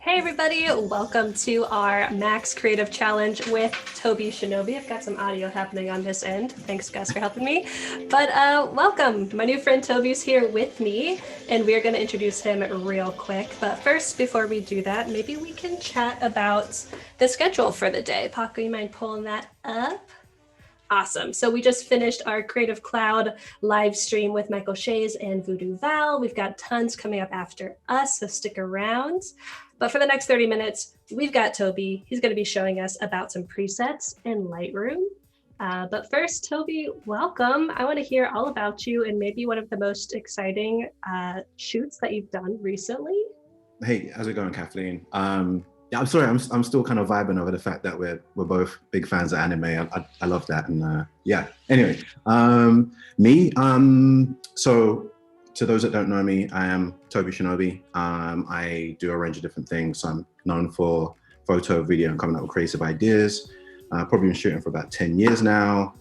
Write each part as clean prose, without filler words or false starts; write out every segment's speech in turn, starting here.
Hey everybody, welcome to our Max Creative Challenge with Toby Shinobi. I've got some audio happening on this end. Thanks guys for helping me. But welcome, my new friend Toby's here with me and we're gonna introduce him real quick. But first, before we do that, maybe we can chat about the schedule for the day. Paco, you mind pulling that up? Awesome. So we just finished our Creative Cloud live stream with Michael Shays and Voodoo Val. We've got tons coming up after us, so stick around. But for the next 30 minutes, we've got Toby. He's going to be showing us about some presets in Lightroom. But first, Toby, welcome. I want to hear all about you and maybe one of the most exciting shoots that you've done recently. Hey, how's it going, Kathleen? Yeah, I'm sorry, I'm still kind of vibing over the fact that we're both big fans of anime. I love that, and yeah. Anyway, so to those that don't know me, I am Toby Shinobi. I do a range of different things. I'm known for photo, video, and coming up with creative ideas. Probably been shooting for about 10 years now.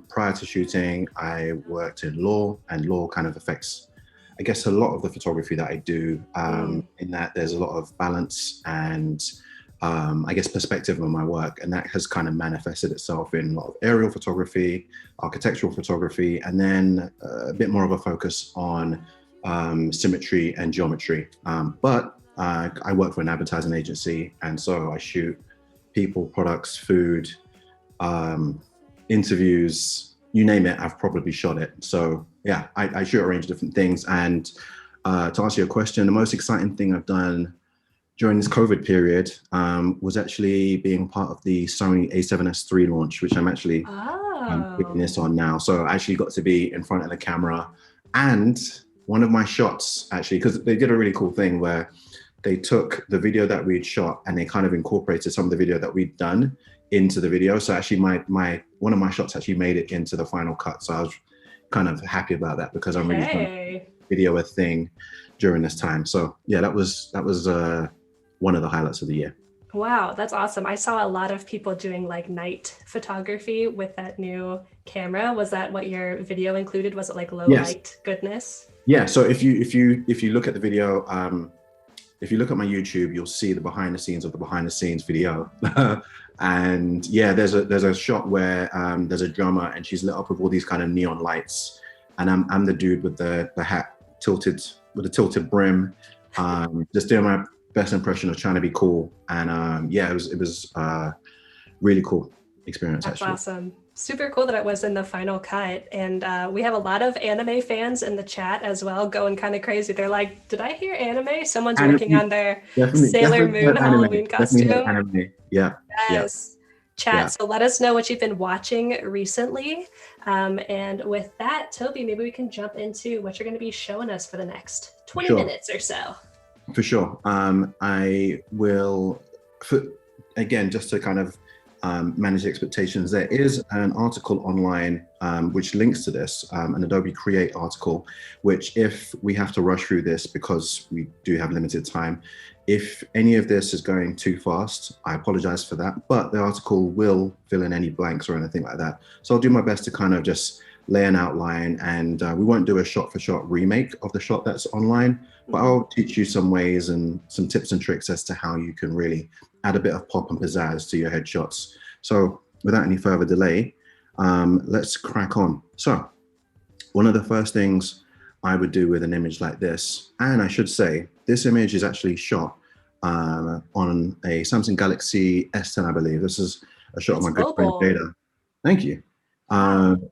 Prior to shooting, I worked in law, and law kind of affects, I guess, a lot of the photography that I do, in that there's a lot of balance and I guess perspective on my work, and that has kind of manifested itself in a lot of aerial photography, architectural photography, and then a bit more of a focus on symmetry and geometry. But I work for an advertising agency, and so I shoot people, products, food, interviews, you name it, I've probably shot it. So yeah, I shoot a range of different things. And to answer your question, the most exciting thing I've done during this COVID period was actually being part of the Sony A7S III launch, which I'm actually putting this on now. So I actually got to be in front of the camera. And one of my shots, actually, because they did a really cool thing where they took the video that we'd shot and they kind of incorporated some of the video that we'd done into the video. So actually one of my shots actually made it into the final cut. So I was kind of happy about that because I'm really trying to video a thing during this time. So yeah, that was one of the highlights of the year. Wow, that's awesome. I saw a lot of people doing like night photography with that new camera. Was that what your video included? Was it like low light goodness? Yeah, so if you look at the video, if you look at my YouTube, you'll see the behind the scenes of the behind the scenes video. And yeah, there's a shot where there's a drummer and she's lit up with all these kind of neon lights, and I'm the dude with the hat tilted with a tilted brim, just doing my best impression of trying to be cool. And yeah, it was really cool experience. That's actually awesome. Super cool that it was in the final cut. And we have a lot of anime fans in the chat as well, going kind of crazy. They're like, did I hear anime? Someone's working on their Sailor Moon Halloween costume. Anime. Yeah. Yes. Chat. Yeah. So let us know what you've been watching recently. And with that, Toby, maybe we can jump into what you're going to be showing us for the next 20 minutes or so. For sure. I will, again, just to kind of manage expectations, there is an article online which links to this, an Adobe Create article, which if we have to rush through this because we do have limited time, if any of this is going too fast, I apologize for that, but the article will fill in any blanks or anything like that. So I'll do my best to kind of just lay an outline, and we won't do a shot-for-shot remake of the shot that's online, but I'll teach you some ways and some tips and tricks as to how you can really add a bit of pop and pizzazz to your headshots. So without any further delay, let's crack on. So one of the first things I would do with an image like this, and I should say, this image is actually shot on a Samsung Galaxy S10, I believe. This is a shot of my good friend Jada. Thank you.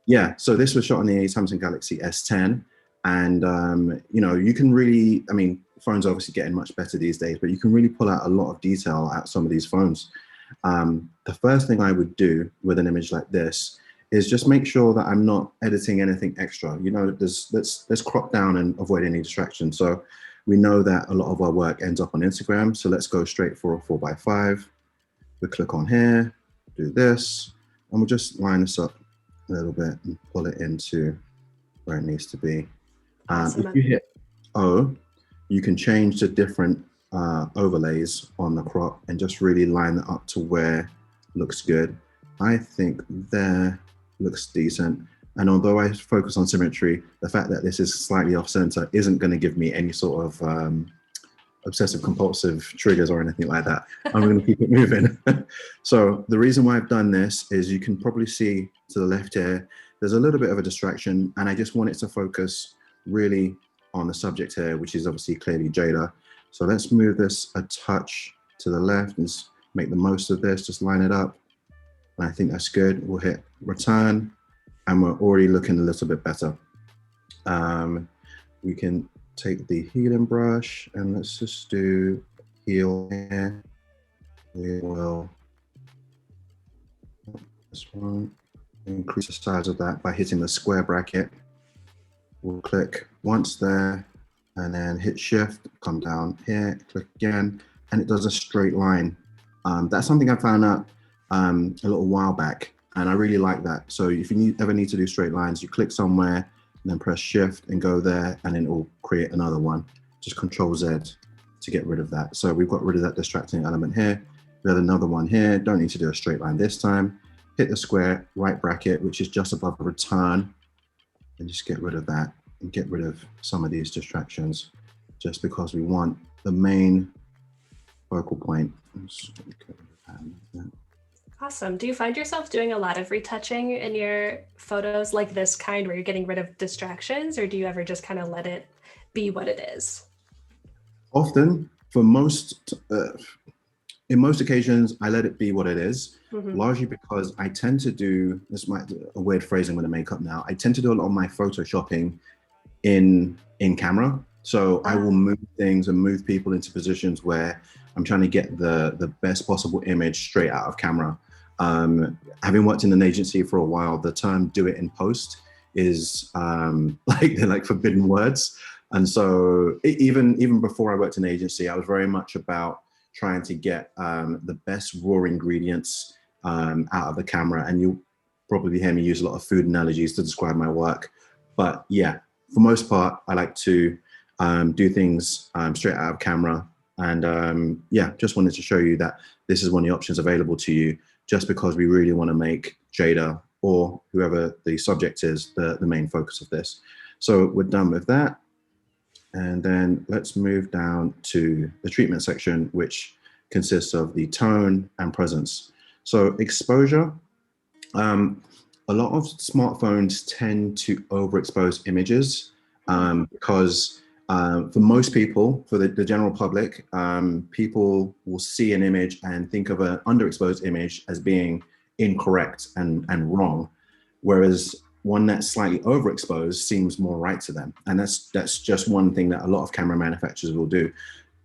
Yeah, so this was shot on the Samsung Galaxy S10. And, you know, you can really, I mean, phones are obviously getting much better these days, but you can really pull out a lot of detail out of some of these phones. The first thing I would do with an image like this is just make sure that I'm not editing anything extra. You know, let's crop down and avoid any distraction. So we know that a lot of our work ends up on Instagram. So let's go straight for a 4x5. We click on here, do this, and we'll just line this up a little bit and pull it into where it needs to be. If you hit O, you can change to different overlays on the crop and just really line it up to where it looks good. I think there looks decent. And although I focus on symmetry, the fact that this is slightly off center isn't going to give me any sort of obsessive compulsive triggers or anything like that. I'm going to keep it moving. So the reason why I've done this is you can probably see to the left here, there's a little bit of a distraction, and I just want it to focus really on the subject here, which is obviously clearly Jada. So let's move this a touch to the left and make the most of this, just line it up. And I think that's good. We'll hit return, and we're already looking a little bit better. We can take the healing brush and let's just do heal here. We will, this one, increase the size of that by hitting the square bracket. We'll click once there and then hit shift, come down here, click again, and it does a straight line. That's something I found out a little while back, and I really like that. So if you ever need to do straight lines, you click somewhere, and then press shift and go there, and then it will create another one. Just Control Z to get rid of that. So we've got rid of that distracting element here. We have another one here. Don't need to do a straight line this time. Hit the square right bracket, which is just above the return, and just get rid of that and get rid of some of these distractions, just because we want the main focal point. Awesome. Do you find yourself doing a lot of retouching in your photos like this kind where you're getting rid of distractions, or do you ever just kind of let it be what it is? Often, for most, in most occasions, I let it be what it is, largely because I tend to do, this might be a weird phrasing with the makeup now, I tend to do a lot of my photoshopping in camera. So I will move things and move people into positions where I'm trying to get the best possible image straight out of camera. Having worked in an agency for a while, the term "do it in post" is they're like forbidden words. And so even before I worked in an agency, I was very much about trying to get the best raw ingredients out of the camera. And you'll probably hear me use a lot of food analogies to describe my work. But yeah, for most part, I like to do things straight out of camera. And yeah, just wanted to show you that this is one of the options available to you, just because we really want to make Jada, or whoever the subject is, the main focus of this. So we're done with that. And then let's move down to the treatment section, which consists of the tone and presence. So exposure, a lot of smartphones tend to overexpose images because for most people, for the general public, people will see an image and think of an underexposed image as being incorrect and wrong, whereas one that's slightly overexposed seems more right to them. And that's just one thing that a lot of camera manufacturers will do.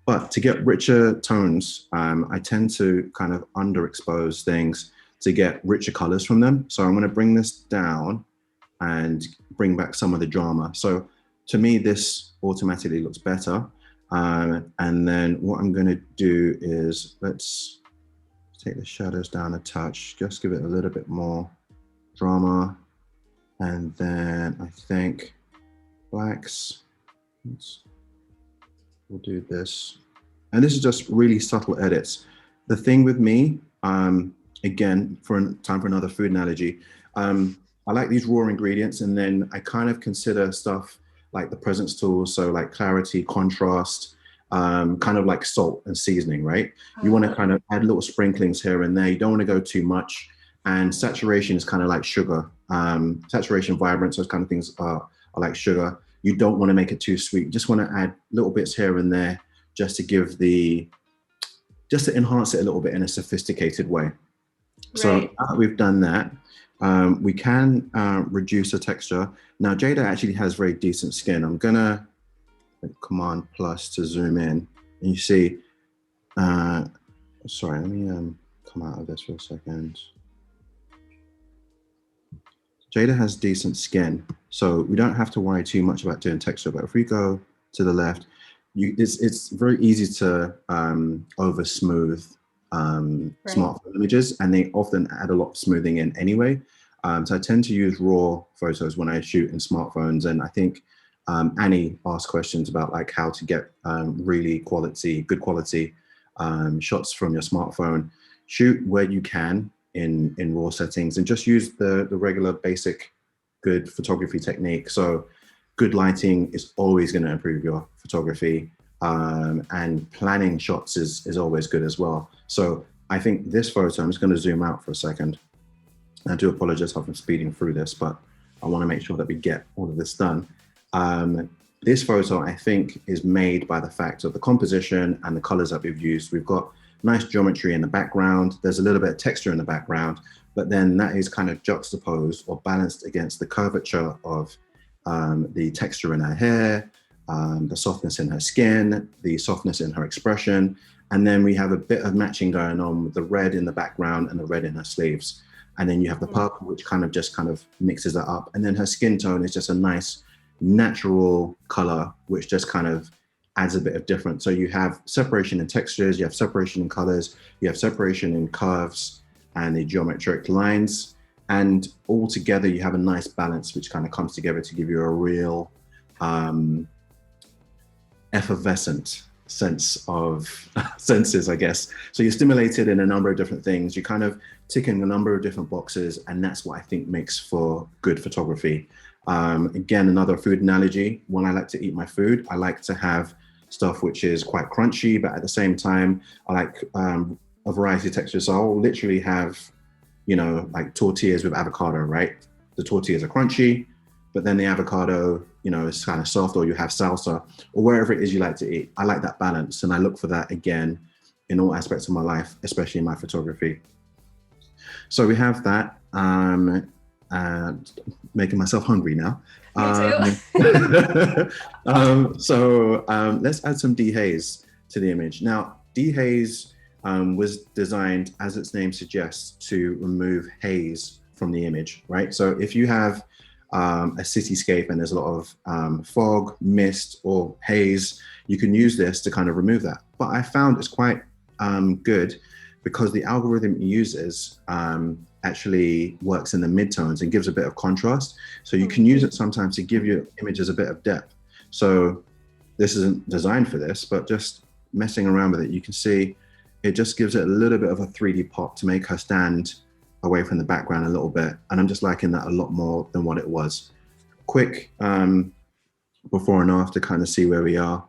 But to get richer tones, I tend to kind of underexpose things to get richer colors from them. So I'm gonna bring this down and bring back some of the drama. So to me, this automatically looks better. And then what I'm gonna do is, let's take the shadows down a touch, just give it a little bit more drama. And then I think blacks, we'll do this. And this is just really subtle edits. The thing with me, again, time for another food analogy, I like these raw ingredients, and then I kind of consider stuff like the presence tools, so like clarity, contrast, kind of like salt and seasoning, right? You want to kind of add little sprinklings here and there. You don't want to go too much. And saturation is kind of like sugar. Saturation, vibrance, those kind of things are like sugar. You don't want to make it too sweet. You just want to add little bits here and there just to give just to enhance it a little bit in a sophisticated way. Right. So we've done that. We can reduce the texture. Now, Jada actually has very decent skin. I'm gonna hit Command plus to zoom in, and you see, sorry, let me come out of this for a second. Jada has decent skin, so we don't have to worry too much about doing texture. But if we go to the left, it's very easy to over smooth smartphone images, and they often add a lot of smoothing in anyway. So I tend to use raw photos when I shoot in smartphones, and I think Annie asked questions about like how to get really good quality shots from your smartphone. Shoot where you can in raw settings, and just use the regular basic good photography technique. So good lighting is always going to improve your photography. and planning shots is always good as well. So I think this photo, I'm just going to zoom out for a second. I do apologize if I'm speeding through this, but I want to make sure that we get all of this done. This photo, I think, is made by the fact of the composition and the colors that we've used. We've got nice geometry in the background. There's a little bit of texture in the background, but then that is kind of juxtaposed or balanced against the curvature of the texture in her hair, the softness in her skin, the softness in her expression. And then we have a bit of matching going on with the red in the background and the red in her sleeves. And then you have the purple, which kind of mixes that up. And then her skin tone is just a nice natural color, which just kind of adds a bit of difference. So you have separation in textures, you have separation in colors, you have separation in curves and the geometric lines. And all together, you have a nice balance, which kind of comes together to give you a real effervescent sense of senses, I guess. So you're stimulated in a number of different things. You kind of tick in a number of different boxes, and that's what I think makes for good photography. Again, another food analogy. When I like to eat my food, I like to have stuff which is quite crunchy, but at the same time, I like a variety of textures. So I'll literally have, you know, like tortillas with avocado, right? The tortillas are crunchy, but then the avocado, you know, is kind of soft, or you have salsa, or wherever it is you like to eat. I like that balance, and I look for that again in all aspects of my life, especially in my photography. So we have that. Making myself hungry now. Me too. Let's add some dehaze to the image. Now, dehaze was designed, as its name suggests, to remove haze from the image, right? So if you have a cityscape and there's a lot of fog, mist, or haze, you can use this to kind of remove that. But I found it's quite good because the algorithm it uses actually works in the midtones and gives a bit of contrast. So you can use it sometimes to give your images a bit of depth. So this isn't designed for this, but just messing around with it, you can see it just gives it a little bit of a 3D pop to make her stand away from the background a little bit. And I'm just liking that a lot more than what it was. Quick before and after, kind of see where we are.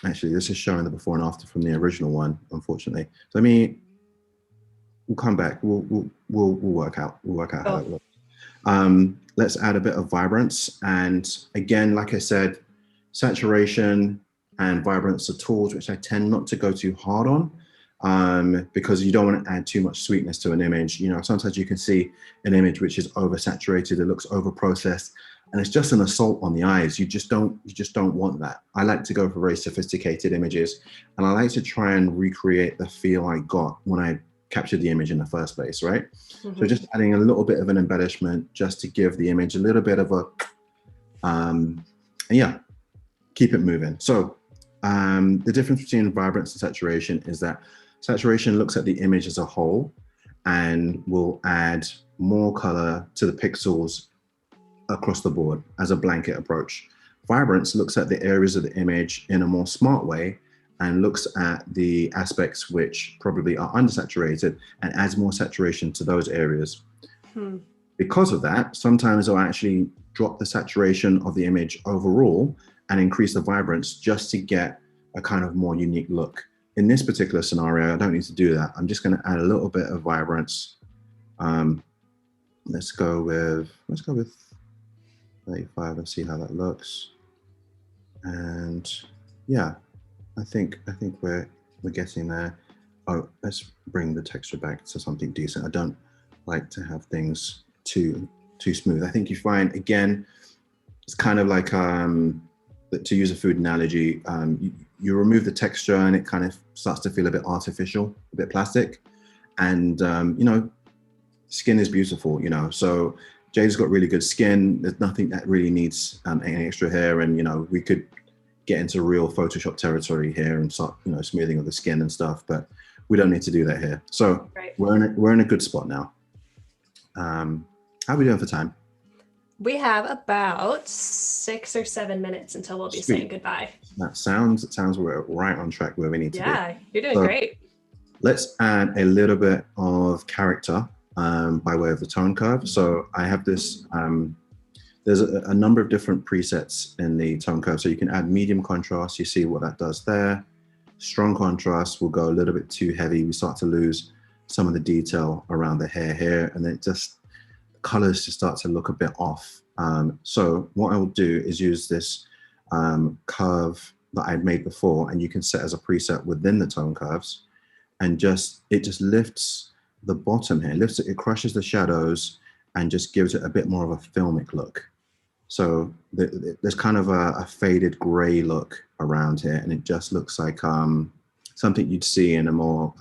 Actually, this is showing the before and after from the original one, unfortunately. So we'll come back. We'll work out. We'll work out how it looks. Let's add a bit of vibrance. And again, like I said, saturation and vibrance are tools which I tend not to go too hard on because you don't want to add too much sweetness to an image. You know, sometimes you can see an image which is oversaturated, it looks overprocessed, and it's just an assault on the eyes. You just don't want that. I like to go for very sophisticated images, and I like to try and recreate the feel I got when I captured the image in the first place, right? So just adding a little bit of an embellishment just to give the image a little bit of a, yeah, keep it moving. So the difference between vibrance and saturation is that saturation looks at the image as a whole and will add more color to the pixels across the board as a blanket approach. Vibrance looks at the areas of the image in a more smart way and looks at the aspects which probably are undersaturated and adds more saturation to those areas. Because of that, sometimes I'll actually drop the saturation of the image overall and increase the vibrance just to get a kind of more unique look. In this particular scenario, I don't need to do that. I'm just going to add a little bit of vibrance. Let's go with 35. Let's see how that looks. And yeah, I think we're getting there. Oh, let's bring the texture back to something decent. I don't like to have things too smooth. I think you find, again, it's kind of like to use a food analogy, you remove the texture and it kind of starts to feel a bit artificial, a bit plastic. And, you know, skin is beautiful, you know, so Jade's got really good skin. There's nothing that really needs any extra hair. And, you know, we could get into real Photoshop territory here and start, you know, smoothing of the skin and stuff, but we don't need to do that here. So we're in a good spot now. How are we doing for time? We have about 6 or 7 minutes until we'll be saying goodbye. That sounds we're right on track where we need to be. Yeah, you're doing great. Let's add a little bit of character by way of the tone curve. So I have this there's a number of different presets in the tone curve. So you can add medium contrast. You see what that does there. Strong contrast will go a little bit too heavy. We start to lose some of the detail around the hair here, and it just, colors just start to look a bit off. So what I will do is use this curve that I'd made before, and you can set as a preset within the tone curves, and it just lifts the bottom here, lifts it, it crushes the shadows and just gives it a bit more of a filmic look. So there's kind of a faded gray look around here, and it just looks like something you'd see in a more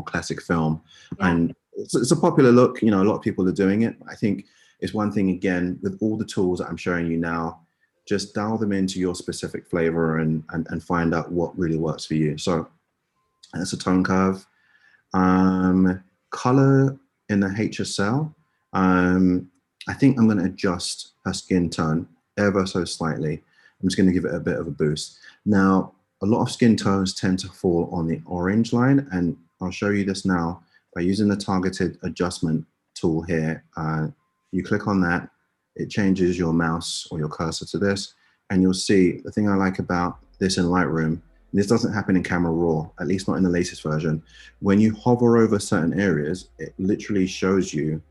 classic film. Yeah. And it's a popular look, you know, a lot of people are doing it. I think it's one thing, again, with all the tools that I'm showing you now, just dial them into your specific flavor and find out what really works for you. So that's a tone curve. Color in the HSL, I think I'm going to adjust her skin tone ever so slightly. I'm just going to give it a bit of a boost. Now, a lot of skin tones tend to fall on the orange line, and I'll show you this now by using the targeted adjustment tool here. You click on that, it changes your mouse or your cursor to this, and you'll see the thing I like about this in Lightroom, this doesn't happen in Camera Raw, at least not in the latest version. When you hover over certain areas, it literally shows you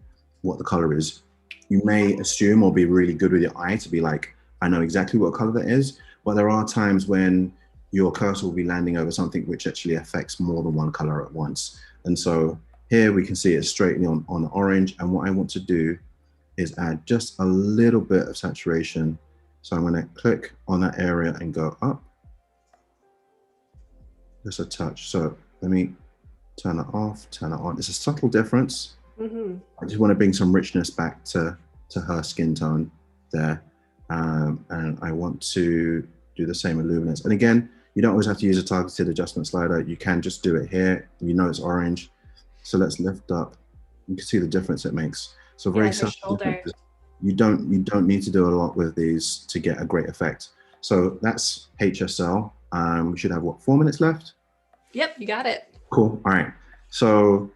what the color is. You may assume or be really good with your eye to be like, I know exactly what color that is, but there are times when your cursor will be landing over something which actually affects more than one color at once. And so here we can see it straightly on the orange, and what I want to do is add just a little bit of saturation. So I'm going to click on that area and go up. Just a touch. So let me turn it off, turn it on. It's a subtle difference. Mm-hmm. I just want to bring some richness back to her skin tone there. And I want to do the same with luminance. And again, you don't always have to use a targeted adjustment slider. You can just do it here. You know it's orange. So let's lift up. You can see the difference it makes. So very subtle. You don't need to do a lot with these to get a great effect. So that's HSL. We should have, what, 4 minutes left? Yep, you got it. Cool. All right. So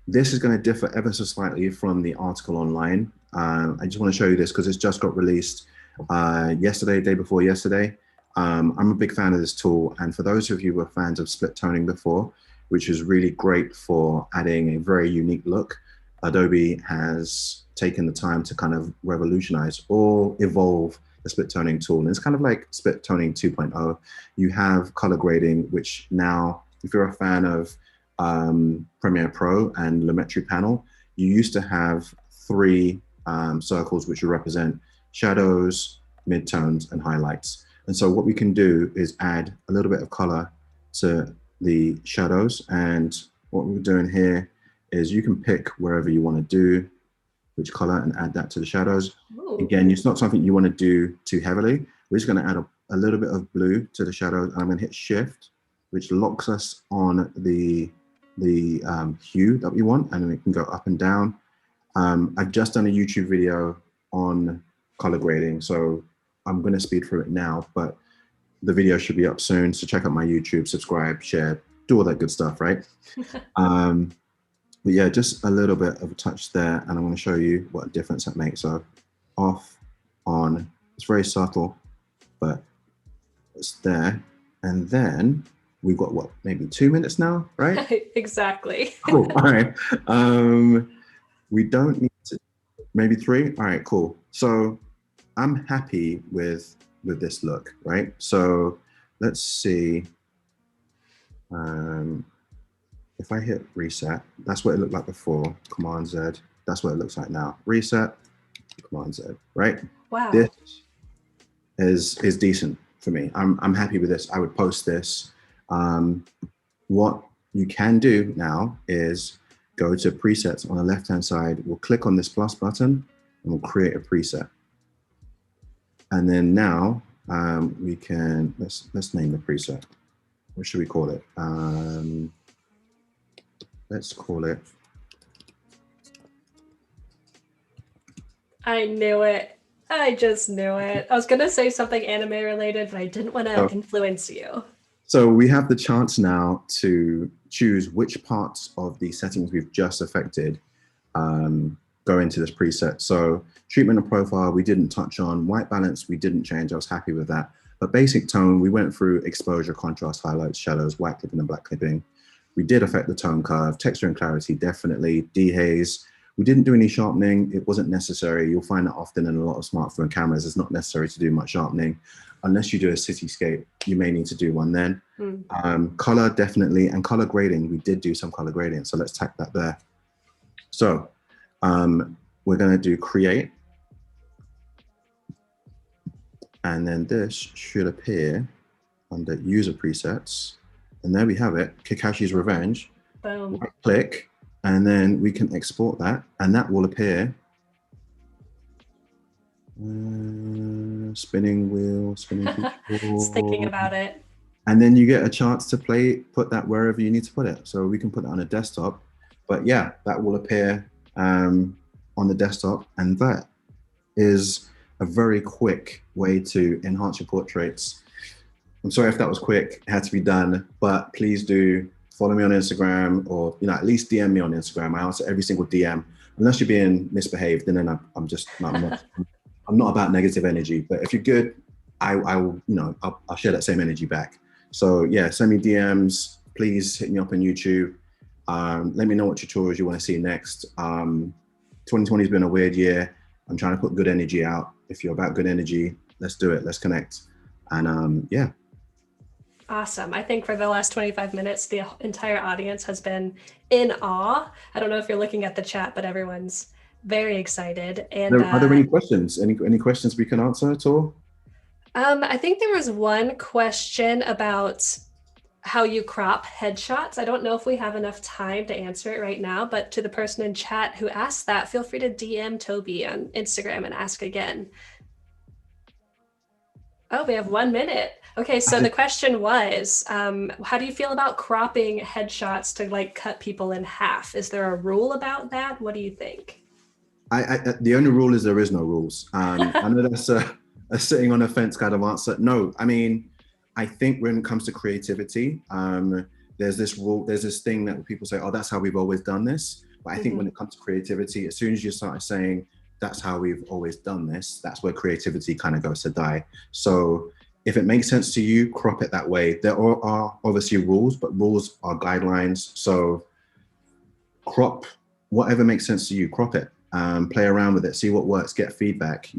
this is going to differ ever so slightly from the article online. I just want to show you this because it's just got released yesterday, day before yesterday. I'm a big fan of this tool. And for those of you who are fans of split toning before, which is really great for adding a very unique look, Adobe has taken the time to kind of revolutionize or evolve the split toning tool. And it's kind of like split toning 2.0. You have color grading, which now, if you're a fan of Premiere Pro and Lumetri Panel, you used to have 3 circles which will represent shadows, midtones, and highlights. And so what we can do is add a little bit of color to the shadows. And what we're doing here is you can pick wherever you want to do which color and add that to the shadows. Ooh. Again, it's not something you want to do too heavily. We're just going to add a little bit of blue to the shadows, and I'm going to hit Shift, which locks us on the hue that we want, and then we can go up and down. I've just done a YouTube video on color grading, so I'm going to speed through it now, but the video should be up soon. So check out my YouTube, subscribe, share, do all that good stuff, right? But yeah, just a little bit of a touch there, and I'm going to show you what difference that makes. So off, on, it's very subtle, but it's there. And then we've got, what, maybe 2 minutes now, right? Exactly. Cool. All right. We don't need to, maybe 3. All right, cool. So I'm happy with this look, right? So let's see. If I hit reset, that's what it looked like before. Command Z, that's what it looks like now. Reset, Command Z, right? Wow. This is decent for me. I'm happy with this. I would post this. What you can do now is go to presets on the left-hand side. We'll click on this plus button and we'll create a preset. And then now we can, let's name the preset. What should we call it? Let's call it. I knew it. I just knew it. I was going to say something anime related, but I didn't want to influence you. So we have the chance now to choose which parts of the settings we've just affected go go into this preset. So treatment and profile, we didn't touch on. White balance, we didn't change. I was happy with that. But basic tone, we went through exposure, contrast, highlights, shadows, white clipping and black clipping. We did affect the tone curve, texture and clarity, definitely. Dehaze. We didn't do any sharpening. It wasn't necessary. You'll find that often in a lot of smartphone cameras. It's not necessary to do much sharpening. Unless you do a cityscape, you may need to do one then. Color, definitely. And color grading, we did do some color grading. So let's tack that there. So we're going to do create. And then this should appear under user presets. And there we have it, Kakashi's Revenge. Boom. Right click, and then we can export that, and that will appear. Spinning wheel, spinning wheel. Just thinking about it. And then you get a chance to put that wherever you need to put it. So we can put it on a desktop, but yeah, that will appear on the desktop, and that is a very quick way to enhance your portraits. I'm sorry if that was quick, it had to be done, but please do follow me on Instagram, or at least DM me on Instagram. I answer every single DM, unless you're being misbehaved, and then I'm not about negative energy. But if you're good, I'll share that same energy back. So yeah, send me DMs. Please hit me up on YouTube. Let me know what tutorials you want to see next. 2020 has been a weird year. I'm trying to put good energy out. If you're about good energy, let's do it. Let's connect. And yeah. Awesome. I think for the last 25 minutes, the entire audience has been in awe. I don't know if you're looking at the chat, but everyone's very excited. And are there any questions? Any questions we can answer at all? I think there was one question about how you crop headshots. I don't know if we have enough time to answer it right now, but to the person in chat who asked that, feel free to DM Toby on Instagram and ask again. Oh, we have 1 minute. Okay, so the question was, how do you feel about cropping headshots to cut people in half? Is there a rule about that? What do you think? The only rule is there is no rules. I know that's a sitting on a fence kind of answer. No, I mean, I think when it comes to creativity, there's this rule, there's this thing that people say, oh, that's how we've always done this. But I think when it comes to creativity, as soon as you start saying, that's how we've always done this, that's where creativity kind of goes to die. So if it makes sense to you, crop it that way. There are obviously rules, but rules are guidelines. So crop whatever makes sense to you, crop it, play around with it, see what works, get feedback,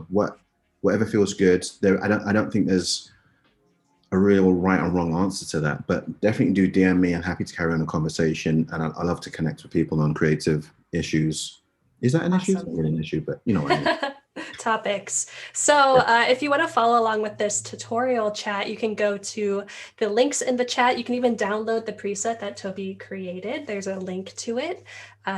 whatever feels good. I don't think there's a real right or wrong answer to that, but definitely do DM me. I'm happy to carry on a conversation, and I love to connect with people on creative issues. Is that an issue? It's not really an issue, but you know what I mean. Topics. So if you want to follow along with this tutorial chat, you can go to the links in the chat. You can even download the preset that Toby created. There's a link to it.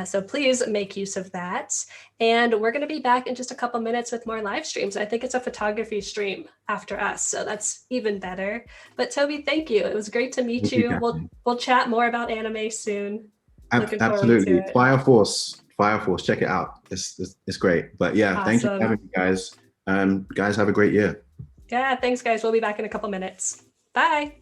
So please make use of that. And we're going to be back in just a couple minutes with more live streams. I think it's a photography stream after us, so that's even better. But Toby, thank you. It was great to meet you. We'll chat more about anime soon. Absolutely. Fire Force, check it out. It's great. But yeah, awesome. Thank you for having me, guys. Guys, have a great year. Yeah, thanks, guys. We'll be back in a couple minutes. Bye.